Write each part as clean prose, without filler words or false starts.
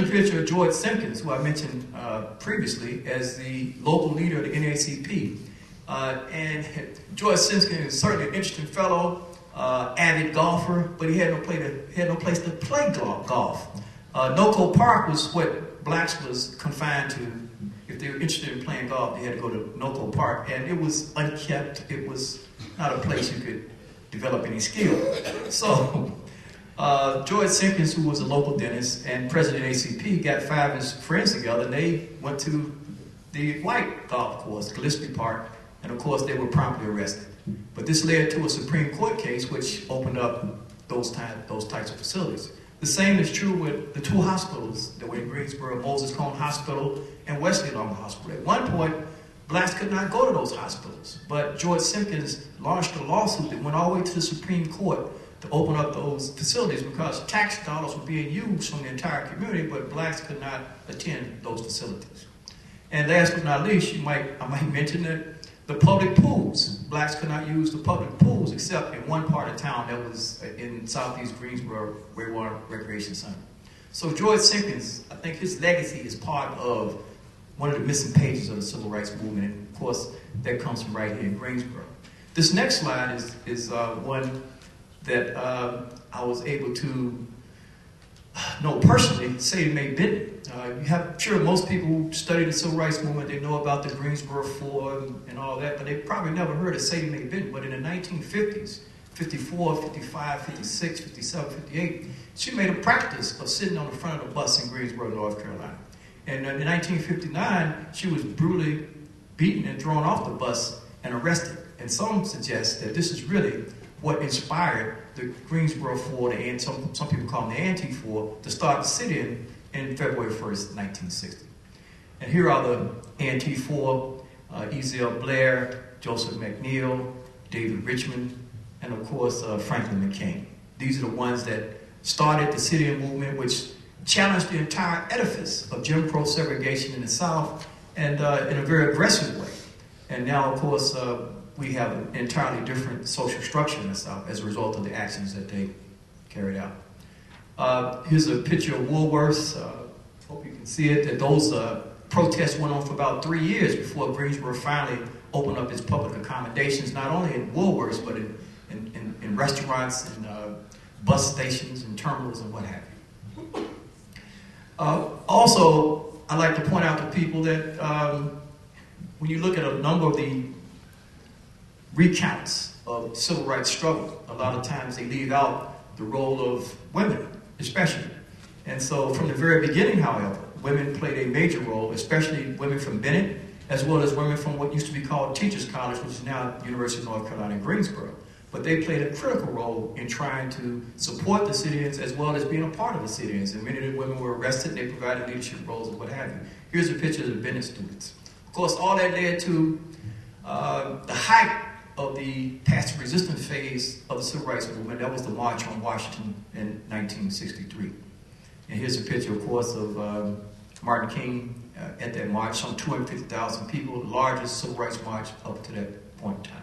a picture of George Simpkins, who I mentioned previously as the local leader of the NAACP. And George Simpkins is certainly an interesting fellow, avid golfer, but he had no place to play golf. Noco Park was what blacks was confined to. If they were interested in playing golf, they had to go to Noco Park, and it was unkept. It was not a place you could develop any skill. So George Simpkins, who was a local dentist and president of ACP, got 5 of his friends together, and they went to the white golf course, Gillespie Park, and of course they were promptly arrested. But this led to a Supreme Court case which opened up those types of facilities. The same is true with the 2 hospitals that were in Greensboro, Moses Cone Hospital and Wesley Long Hospital. At one point, blacks could not go to those hospitals, but George Simpkins launched a lawsuit that went all the way to the Supreme Court to open up those facilities because tax dollars were being used from the entire community, but blacks could not attend those facilities. And last but not least, I might mention that the public pools. Blacks could not use the public pools except in one part of town that was in southeast Greensboro, Warewater Recreation Center. So George Simpkins, I think his legacy is part of one of the missing pages of the civil rights movement. And of course, that comes from right here in Greensboro. This next slide is one that I was able to know personally, Sadie Mae Benton. I'm sure most people who study the civil rights movement, they know about the Greensboro Four and all that, but they probably never heard of Sadie Mae Benton. But in the 1950s, 54, 55, 56, 57, 58, she made a practice of sitting on the front of the bus in Greensboro, North Carolina. And in 1959, she was brutally beaten and thrown off the bus and arrested. And some suggest that this is really what inspired the Greensboro Four, and some people call them the Anti-Four, to start the sit-in February 1st, 1960. And here are the Anti-Four, Ezell Blair, Joseph McNeil, David Richmond, and of course Franklin McCain. These are the ones that started the sit-in movement, which challenged the entire edifice of Jim Crow segregation in the South, and in a very aggressive way. And now, of course, we have an entirely different social structure in the South as a result of the actions that they carried out. Here's a picture of Woolworth's. Hope you can see it. That those protests went on for about 3 years before Greensboro finally opened up its public accommodations, not only in Woolworth's, but in restaurants and bus stations and terminals and what have you. Also, I'd like to point out to people that when you look at a number of the recounts of civil rights struggle, a lot of times they leave out the role of women, especially. And so from the very beginning, however, women played a major role, especially women from Bennett, as well as women from what used to be called Teachers College, which is now University of North Carolina in Greensboro. But they played a critical role in trying to support the sit-ins as well as being a part of the sit-ins. And many of the women were arrested, they provided leadership roles and what have you. Here's a picture of the Bennett students. Of course, all that led to the height of the passive resistance phase of the civil rights movement. That was the March on Washington in 1963. And here's a picture, of course, of Martin King at that march, some 250,000 people, the largest civil rights march up to that point in time.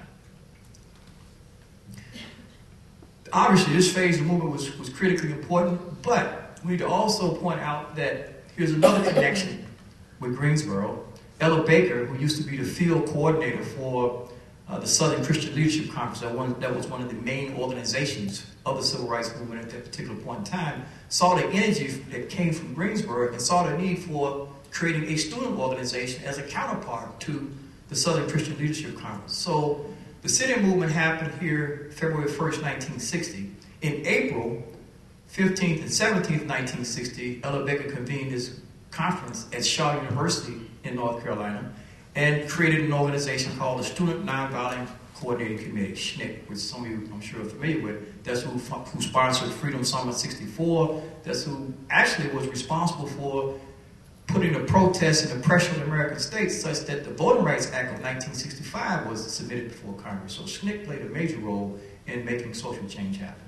Obviously, this phase of the movement was critically important, but we need to also point out that here's another connection with Greensboro. Ella Baker, who used to be the field coordinator for the Southern Christian Leadership Conference, that was one of the main organizations of the civil rights movement at that particular point in time, saw the energy that came from Greensboro and saw the need for creating a student organization as a counterpart to the Southern Christian Leadership Conference. So the sit-in movement happened here February 1st, 1960. In April 15th and 17th, 1960, Ella Baker convened this conference at Shaw University in North Carolina and created an organization called the Student Nonviolent Coordinating Committee, SNCC, which some of you, I'm sure, are familiar with. That's who sponsored Freedom Summit 64. That's who actually was responsible for putting the protests and the pressure on the American states such that the Voting Rights Act of 1965 was submitted before Congress. So SNCC played a major role in making social change happen.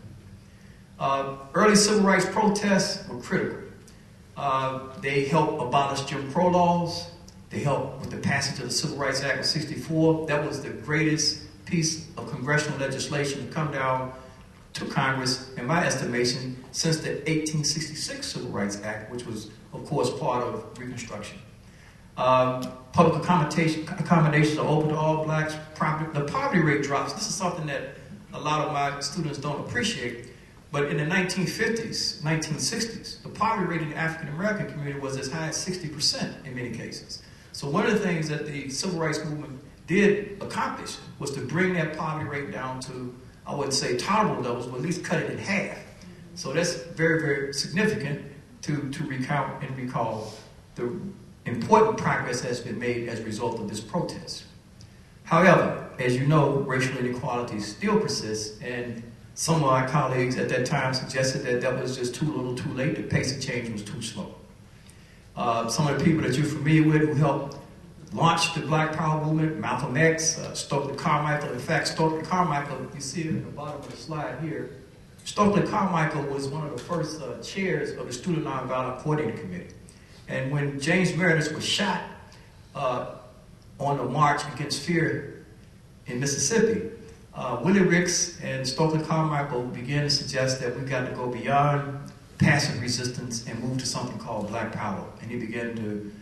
Early civil rights protests were critical. They helped abolish Jim Crow laws. They helped with the passage of the Civil Rights Act of 64. That was the greatest piece of congressional legislation to come down to Congress, in my estimation, since the 1866 Civil Rights Act, which was, of course, part of Reconstruction. Public accommodations are open to all blacks. The poverty rate drops. This is something that a lot of my students don't appreciate. But in the 1950s, 1960s, the poverty rate in the African American community was as high as 60% in many cases. So one of the things that the Civil Rights Movement did accomplish was to bring that poverty rate down to, I wouldn't say tolerable levels, but at least cut it in half. So that's very, very significant to recount and recall the important progress that's been made as a result of this protest. However, as you know, racial inequality still persists, and some of my colleagues at that time suggested that that was just too little too late, the pace of change was too slow. Some of the people that you're familiar with who helped launch the Black Power movement, Malcolm X, Stokely Carmichael. In fact, Stokely Carmichael, you see it at the bottom of the slide here, Stokely Carmichael was one of the first chairs of the Student Nonviolent Coordinating Committee. And when James Meredith was shot on the March Against Fear in Mississippi, Willie Ricks and Stokely Carmichael began to suggest that we got to go beyond passive resistance and move to something called Black Power. And he began to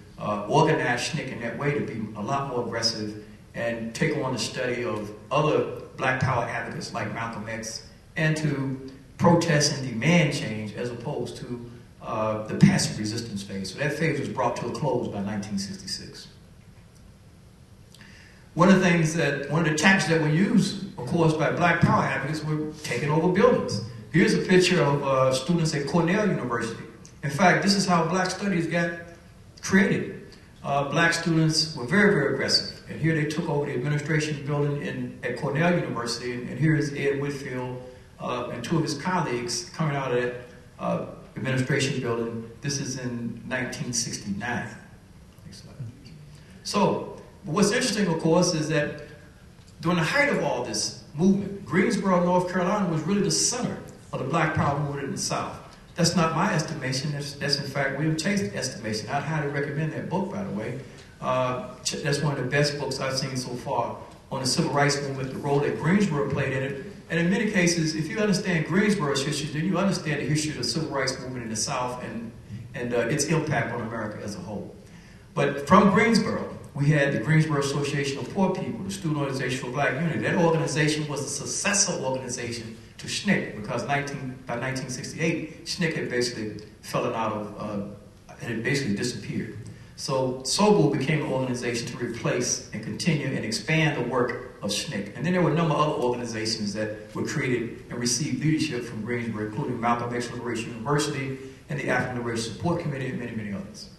organize SNCC in that way to be a lot more aggressive and take on the study of other Black Power advocates like Malcolm X, and to protest and demand change as opposed to the passive resistance phase. So that phase was brought to a close by 1966. One of the tactics that were used, of course, by Black Power advocates were taking over buildings. Here's a picture of students at Cornell University. In fact, this is how Black Studies got created. Black students were very, very aggressive. And here they took over the administration building at Cornell University. And here is Ed Whitfield and two of his colleagues coming out of that administration building. This is in 1969. Next slide. So, what's interesting, of course, is that during the height of all this movement, Greensboro, North Carolina was really the center of the Black Power movement in the South. That's not my estimation. That's in fact William Chase's estimation. I'd highly recommend that book, by the way. That's one of the best books I've seen so far on the civil rights movement, the role that Greensboro played in it. And in many cases, if you understand Greensboro's history, then you understand the history of the civil rights movement in the South and its impact on America as a whole. But from Greensboro, we had the Greensboro Association of Poor People, the Student Organization for Black Unity. That organization was the successor organization to SNCC, because by 1968, SNCC had basically fallen out of, had basically disappeared. So SOBO became an organization to replace and continue and expand the work of SNCC. And then there were a number of other organizations that were created and received leadership from Greensboro, including Malcolm X Liberation University and the African Liberation Support Committee and many, many others.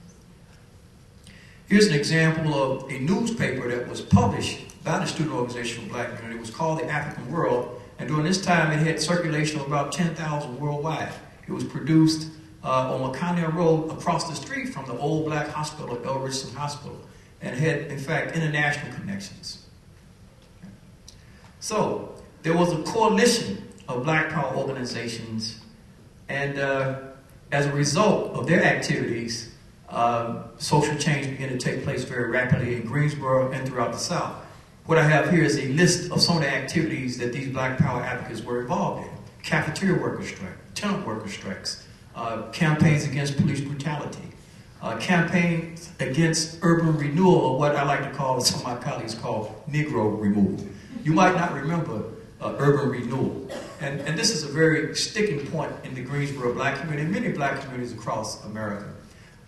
Here's an example of a newspaper that was published by the Student Organization for Black Unity. It was called The African World, and during this time it had circulation of about 10,000 worldwide. It was produced on McConnell Road across the street from the old black hospital, El Richardson Hospital, and had, in fact, international connections. So there was a coalition of Black Power organizations, and as a result of their activities, social change began to take place very rapidly in Greensboro and throughout the South. What I have here is a list of some of the activities that these Black Power advocates were involved in. Cafeteria worker strike, tenant worker strikes, campaigns against police brutality, campaigns against urban renewal, or what I like to call, some of my colleagues call, Negro removal. You might not remember urban renewal. And this is a very sticking point in the Greensboro Black community and many Black communities across America,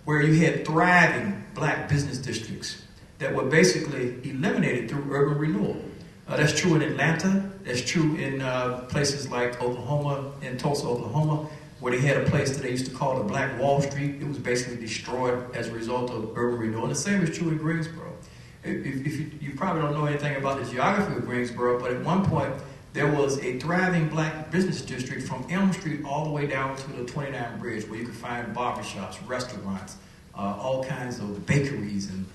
where you had thriving Black business districts that were basically eliminated through urban renewal. That's true in Atlanta. That's true in places like Oklahoma, in Tulsa, Oklahoma, where they had a place that they used to call the Black Wall Street. It was basically destroyed as a result of urban renewal. And the same is true in Greensboro. If you probably don't know anything about the geography of Greensboro, but at one point there was a thriving Black business district from Elm Street all the way down to the 29 Bridge, where you could find barbershops, restaurants, all kinds of bakeries and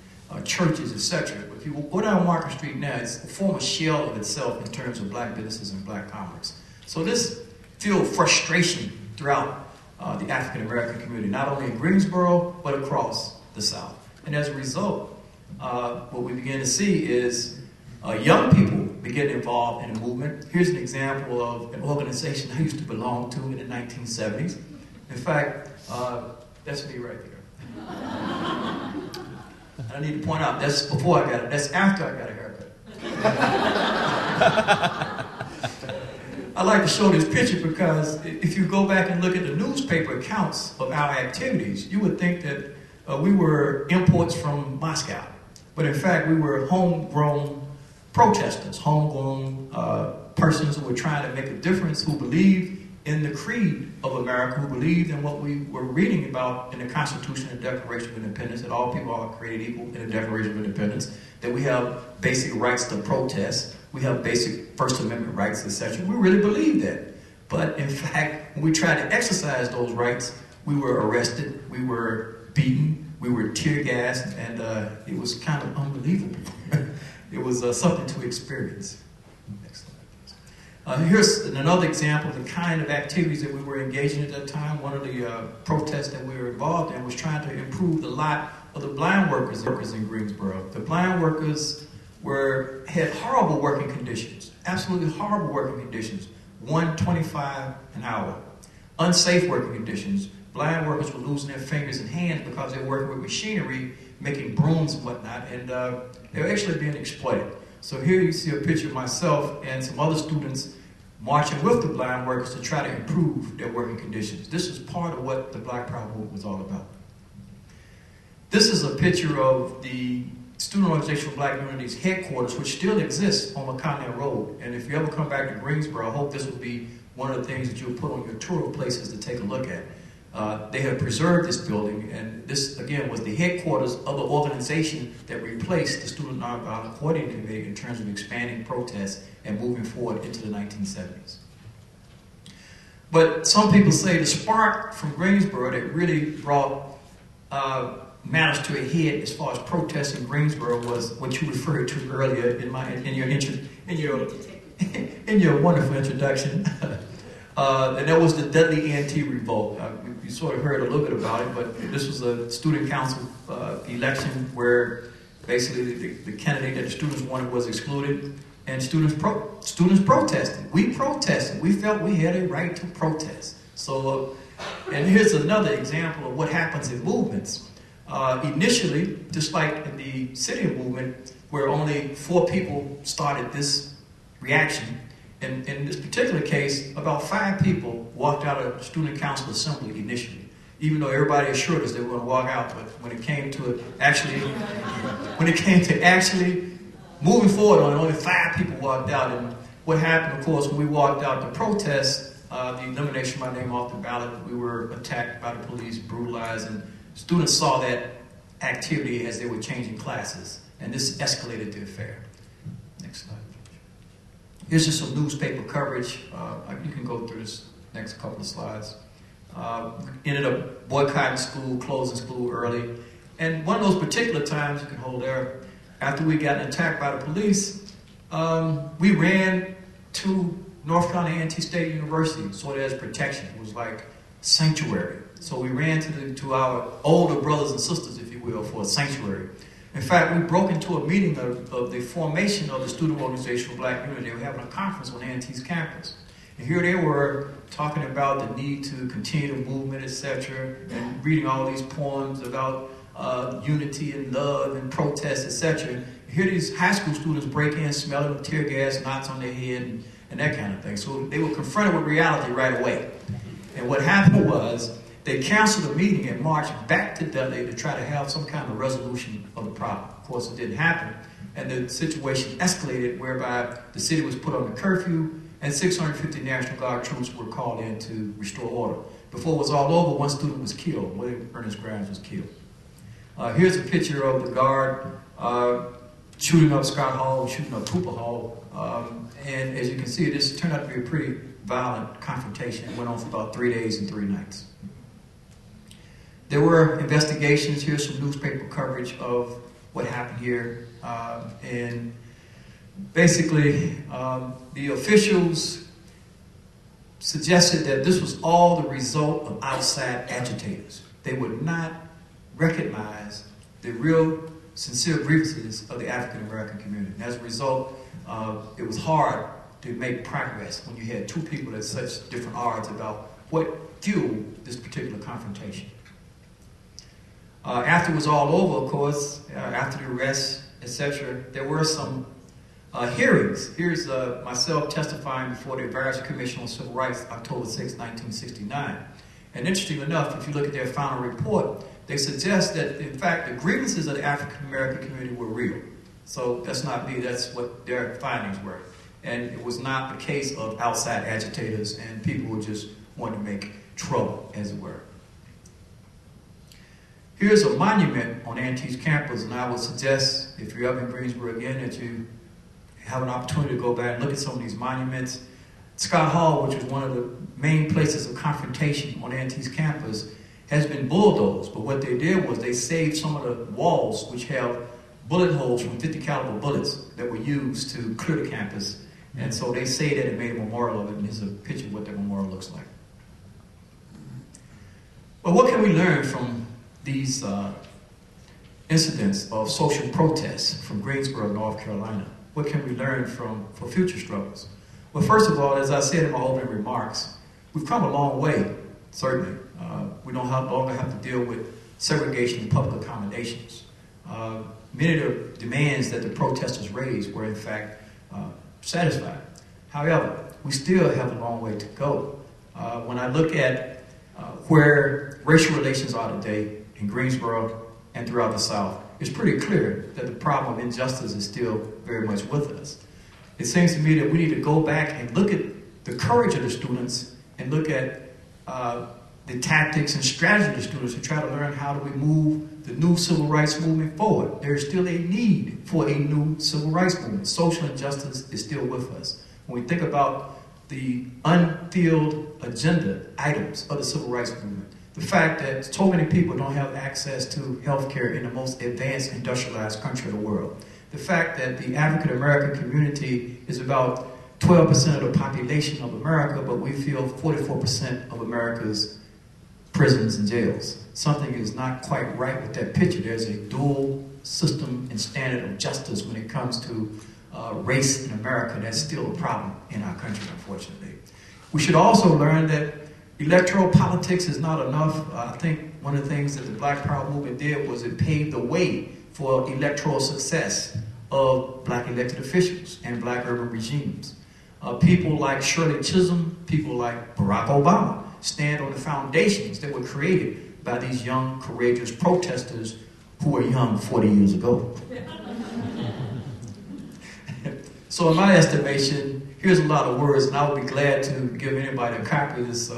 churches, etc. But if you go down Market Street now, it's a former shell of itself in terms of Black businesses and Black commerce. So this fueled frustration throughout the African American community, not only in Greensboro, but across the South. And as a result, what we begin to see is young people be getting involved in the movement. Here's an example of an organization I used to belong to in the 1970s. In fact, that's me right there. I need to point out, that's before I got it. That's after I got a haircut. I like to show this picture because if you go back and look at the newspaper accounts of our activities, you would think that we were imports from Moscow. But in fact, we were homegrown protesters, homegrown persons who were trying to make a difference, who believed in the creed of America, who believed in what we were reading about in the Constitution and Declaration of Independence, that all people are created equal in the Declaration of Independence, that we have basic rights to protest, we have basic First Amendment rights, etc. We really believed that. But in fact, when we tried to exercise those rights, we were arrested, we were beaten, we were tear gassed, and it was kind of unbelievable. It was something to experience. Next slide, please. Here's another example of the kind of activities that we were engaging at that time. One of the protests that we were involved in was trying to improve the lot of the blind workers in Greensboro. The blind workers had horrible working conditions, absolutely horrible working conditions, $1.25 an hour, unsafe working conditions. Blind workers were losing their fingers and hands because they were working with machinery, making brooms and whatnot, and they were actually being exploited. So here you see a picture of myself and some other students marching with the blind workers to try to improve their working conditions. This is part of what the Black Power movement was all about. This is a picture of the Student Organization for Black Unity's headquarters, which still exists on McConnell Road. And if you ever come back to Greensboro, I hope this will be one of the things that you'll put on your tour of places to take a look at. They have preserved this building, and this, again, was the headquarters of the organization that replaced the Student Nonviolent Coordinating Committee in terms of expanding protests and moving forward into the 1970s. But some people say the spark from Greensboro that really brought matters to a head as far as protests in Greensboro was what you referred to earlier in your wonderful introduction. And that was the Dudley A&T revolt. You sort of heard a little bit about it, but this was a student council election where basically the candidate that the students wanted was excluded, and students protested. We protested. We felt we had a right to protest. So, and here's another example of what happens in movements. Initially, just like in the city movement, where only 4 people started this reaction, in this particular case, about 5 people walked out of student council assembly initially, even though everybody assured us they were going to walk out. But when it came to actually moving forward on it, only 5 people walked out. And what happened, of course, when we walked out to protest, the elimination of my name off the ballot, we were attacked by the police, brutalized, and students saw that activity as they were changing classes, and this escalated the affair. Next slide. Here's just some newspaper coverage. You can go through this next couple of slides. Ended up boycotting school, closing school early. And one of those particular times, you can hold there, after we got attacked by the police, we ran to North Carolina A&T State University, sort of as protection. It was like sanctuary. So we ran to our older brothers and sisters, if you will, for a sanctuary. In fact, we broke into a meeting of the formation of the Student Organization for Black Unity. They were having a conference on A&T's campus. And here they were talking about the need to continue the movement, etc., and reading all these poems about unity and love and protest, etc. And here these high school students break in, smelling tear gas, knots on their head, and that kind of thing. So they were confronted with reality right away. And what happened was, they canceled the meeting and marched back to Dudley to try to have some kind of resolution of the problem. Of course, it didn't happen, and the situation escalated whereby the city was put on a curfew, and 650 National Guard troops were called in to restore order. Before it was all over, one student was killed. William Ernest Grimes was killed. Here's a picture of the guard shooting up Scott Hall, shooting up Cooper Hall, and as you can see, this turned out to be a pretty violent confrontation. It went on for about 3 days and 3 nights. There were investigations. Here's some newspaper coverage of what happened here. And basically, the officials suggested that this was all the result of outside agitators. They would not recognize the real sincere grievances of the African American community. And as a result, it was hard to make progress when you had two people at such different odds about what fueled this particular confrontation. After it was all over, of course, after the arrest, etc., there were some hearings. Here's myself testifying before the Advisory Commission on Civil Rights, October 6, 1969. And interestingly enough, if you look at their final report, they suggest that, in fact, the grievances of the African American community were real. So that's not me, that's what their findings were. And it was not the case of outside agitators and people who just wanted to make trouble, as it were. Here's a monument on Antiques campus, and I would suggest, if you're up in Greensboro again, that you have an opportunity to go back and look at some of these monuments. Scott Hall, which was one of the main places of confrontation on Antiques campus, has been bulldozed. But what they did was they saved some of the walls which held bullet holes from 50 caliber bullets that were used to clear the campus. And so they saved it and made a memorial of it, and here's a picture of what that memorial looks like. But what can we learn from these incidents of social protests from Greensboro, North Carolina? What can we learn for future struggles? Well, first of all, as I said in my opening remarks, we've come a long way, certainly. We don't longer have to deal with segregation and public accommodations. Many of the demands that the protesters raised were, in fact, satisfied. However, we still have a long way to go. When I look at where racial relations are today in Greensboro and throughout the South, it's pretty clear that the problem of injustice is still very much with us. It seems to me that we need to go back and look at the courage of the students and look at the tactics and strategy of the students to try to learn how do we move the new civil rights movement forward. There is still a need for a new civil rights movement. Social injustice is still with us. When we think about the unfilled agenda items of the civil rights movement, the fact that so many people don't have access to health care in the most advanced industrialized country in the world, the fact that the African American community is about 12% of the population of America, but we feel 44% of America's prisons and jails. Something is not quite right with that picture. There's a dual system and standard of justice when it comes to race in America. That's still a problem in our country, unfortunately. We should also learn that electoral politics is not enough. I think one of the things that the Black Power movement did was it paved the way for electoral success of black elected officials and black urban regimes. People like Shirley Chisholm, people like Barack Obama stand on the foundations that were created by these young, courageous protesters who were young 40 years ago. So in my estimation, here's a lot of words, and I would be glad to give anybody a copy of this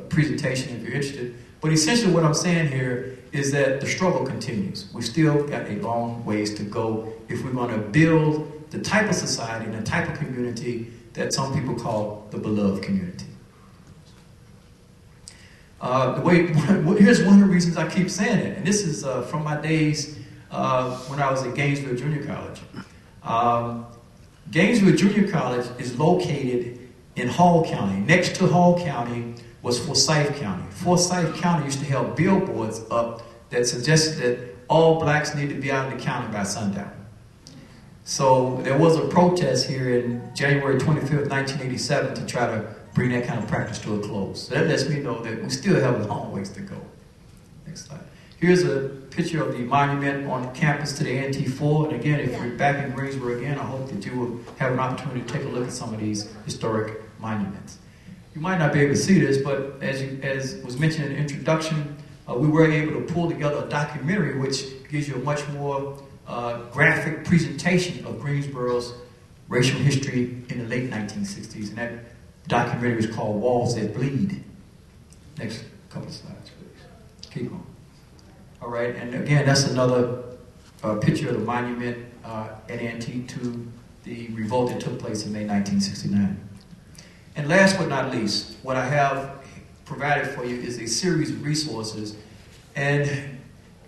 presentation if you're interested. But essentially what I'm saying here is that the struggle continues. We've still got a long ways to go if we're going to build the type of society and the type of community that some people call the beloved community. Here's one of the reasons I keep saying it, and this is from my days when I was at Gainesville Junior College. Gainesville Junior College is located in Hall County. Next to Hall County was Forsyth County. Forsyth County used to have billboards up that suggested that all blacks need to be out in the county by sundown. So there was a protest here in January 25th, 1987 to try to bring that kind of practice to a close. So that lets me know that we still have a long ways to go. Next slide. Here's a picture of the monument on campus to the NT4. And again, if you're back in Greensboro again, I hope that you will have an opportunity to take a look at some of these historic monuments. You might not be able to see this, but as was mentioned in the introduction, we were able to pull together a documentary which gives you a much more graphic presentation of Greensboro's racial history in the late 1960s. And that documentary is called Walls That Bleed. Next couple of slides, please. Keep on. All right, and again, that's another picture of the monument at Antique to the revolt that took place in May 1969. And last but not least, what I have provided for you is a series of resources. And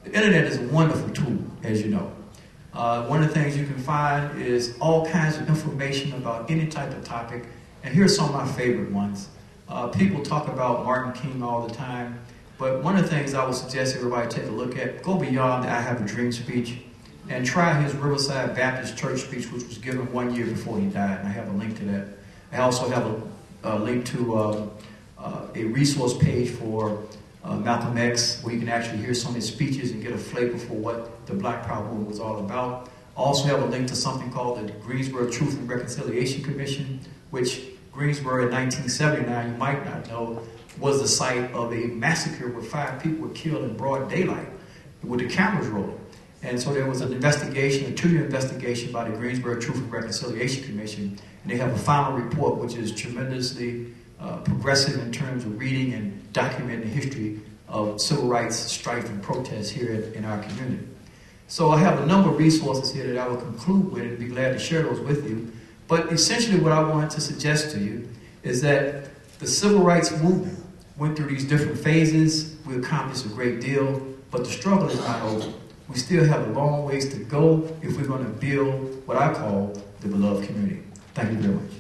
the internet is a wonderful tool, as you know. One of the things you can find is all kinds of information about any type of topic. And here's some of my favorite ones. People talk about Martin King all the time. But one of the things I would suggest everybody take a look at, go beyond the I Have a Dream speech. and try his Riverside Baptist Church speech, which was given 1 year before he died. And I have a link to that. I also have a link to a resource page for Malcolm X, where you can actually hear some of his speeches and get a flavor for what the Black Power movement was all about. I also have a link to something called the Greensboro Truth and Reconciliation Commission, which Greensboro in 1979, you might not know, was the site of a massacre where 5 people were killed in broad daylight with the cameras rolling. And so there was an investigation, a 2-year investigation by the Greensboro Truth and Reconciliation Commission, and they have a final report which is tremendously progressive in terms of reading and documenting the history of civil rights strife and protests here in our community. So I have a number of resources here that I will conclude with and be glad to share those with you. But essentially what I wanted to suggest to you is that the civil rights movement went through these different phases. We accomplished a great deal, but the struggle is not over. We still have a long ways to go if we're going to build what I call the beloved community. Thank you very much.